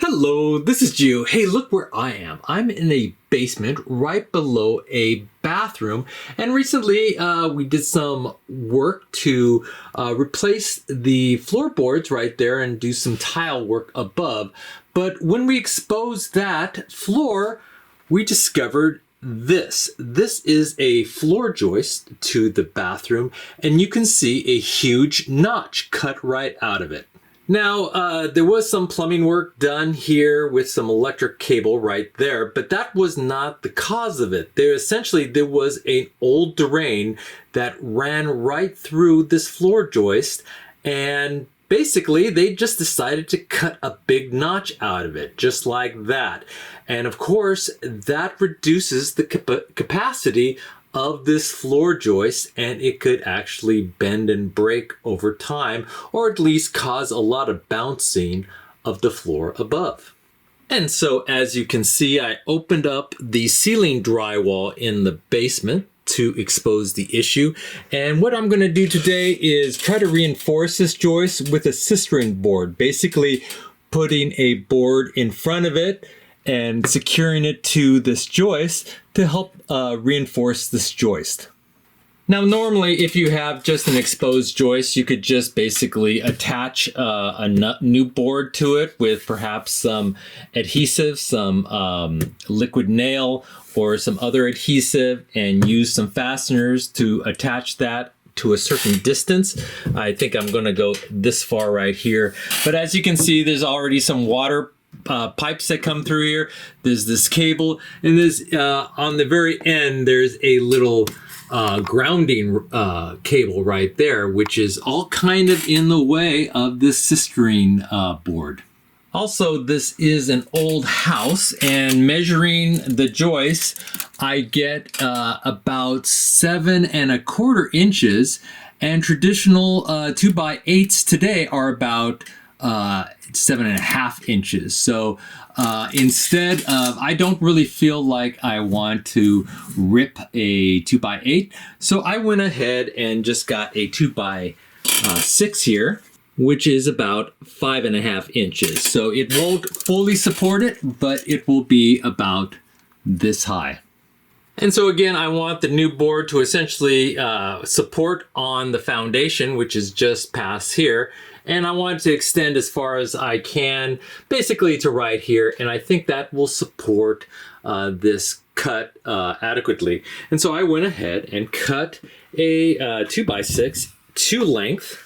Hello, this is Gio. Hey, look where I am. I'm in a basement right below a bathroom. And recently we did some work to replace the floorboards right there and do some tile work above. But when we exposed that floor, we discovered this. This is a floor joist to the bathroom, and you can see a huge notch cut right out of it. Now, there was some plumbing work done here with some electric cable right there, but that was not the cause of it. There was an old drain that ran right through this floor joist, and basically they just decided to cut a big notch out of it, just like that. And of course, that reduces the capacity of this floor joist, and it could actually bend and break over time, or at least cause a lot of bouncing of the floor above. And so as you can see, I opened up the ceiling drywall in the basement to expose the issue. And what I'm going to do today is try to reinforce this joist with a sistering board, basically putting a board in front of it and securing it to this joist to help reinforce this joist. Now, normally, if you have just an exposed joist, you could just basically attach a new board to it with perhaps some adhesive, some liquid nail, or some other adhesive, and use some fasteners to attach that to a certain distance. I think I'm going to go this far right here. But as you can see, there's already some water pipes that come through here. There's this cable, and there's on the very end there's a little grounding cable right there, which is all kind of in the way of this sistering board. Also, this is an old house, and measuring the joist, I get about 7¼ inches, and traditional 2x8s today are about 7½ inches. So instead of, I don't really feel like I want to rip a 2x8. So I went ahead and just got a 2x6 here, which is about 5½ inches. So it won't fully support it, but it will be about this high. And so again, I want the new board to essentially support on the foundation, which is just past here. And I want it to extend as far as I can, basically to right here. And I think that will support this cut adequately. And so I went ahead and cut a 2x6 to length,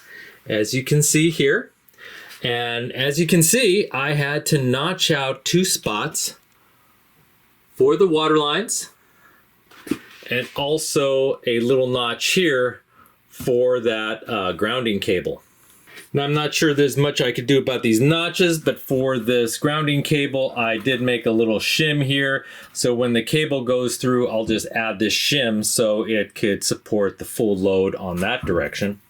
as you can see here. And as you can see, I had to notch out 2 spots for the water lines, and also a little notch here for that grounding cable. Now, I'm not sure there's much I could do about these notches, but for this grounding cable, I did make a little shim here. So when the cable goes through, I'll just add this shim so it could support the full load on that direction.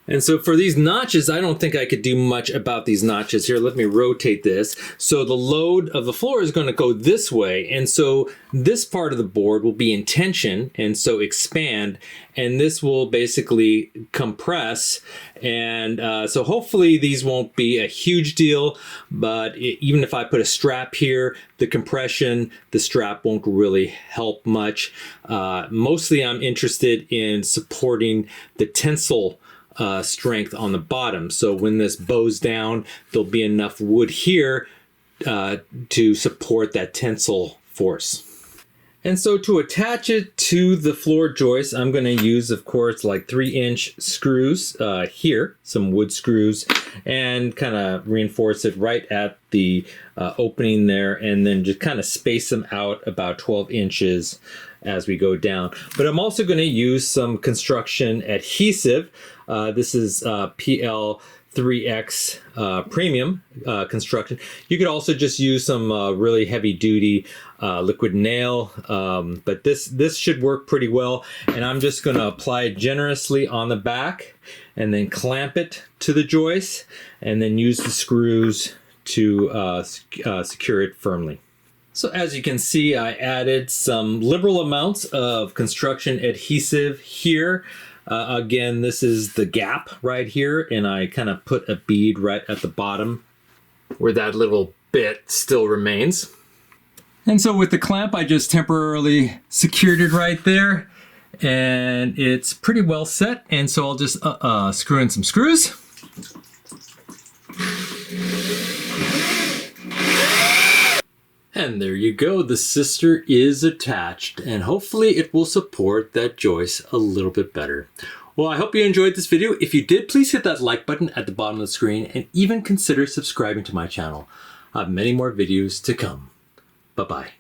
And so for these notches, I don't think I could do much about these notches here. Let me rotate this. So the load of the floor is going to go this way. And so this part of the board will be in tension and so expand. And this will basically compress. And so hopefully these won't be a huge deal. But even if I put a strap here, the compression, the strap won't really help much. Mostly I'm interested in supporting the tensile strength on the bottom. So when this bows down, there'll be enough wood here to support that tensile force. And so to attach it to the floor joist, I'm going to use, of course, like 3-inch screws here, some wood screws, and kind of reinforce it right at the opening there, and then just kind of space them out about 12 inches as we go down. But I'm also going to use some construction adhesive. This is PL3X premium construction. You could also just use some really heavy duty liquid nail, but this should work pretty well. And I'm just going to apply it generously on the back and then clamp it to the joist, and then use the screws to secure it firmly. So as you can see, I added some liberal amounts of construction adhesive here. Again, this is the gap right here, and I kind of put a bead right at the bottom where that little bit still remains. And so with the clamp, I just temporarily secured it right there, and it's pretty well set. And so I'll just screw in some screws. And there you go, the sister is attached, and hopefully it will support that joist a little bit better. Well, I hope you enjoyed this video. If you did, please hit that like button at the bottom of the screen and even consider subscribing to my channel. I have many more videos to come. Bye-bye.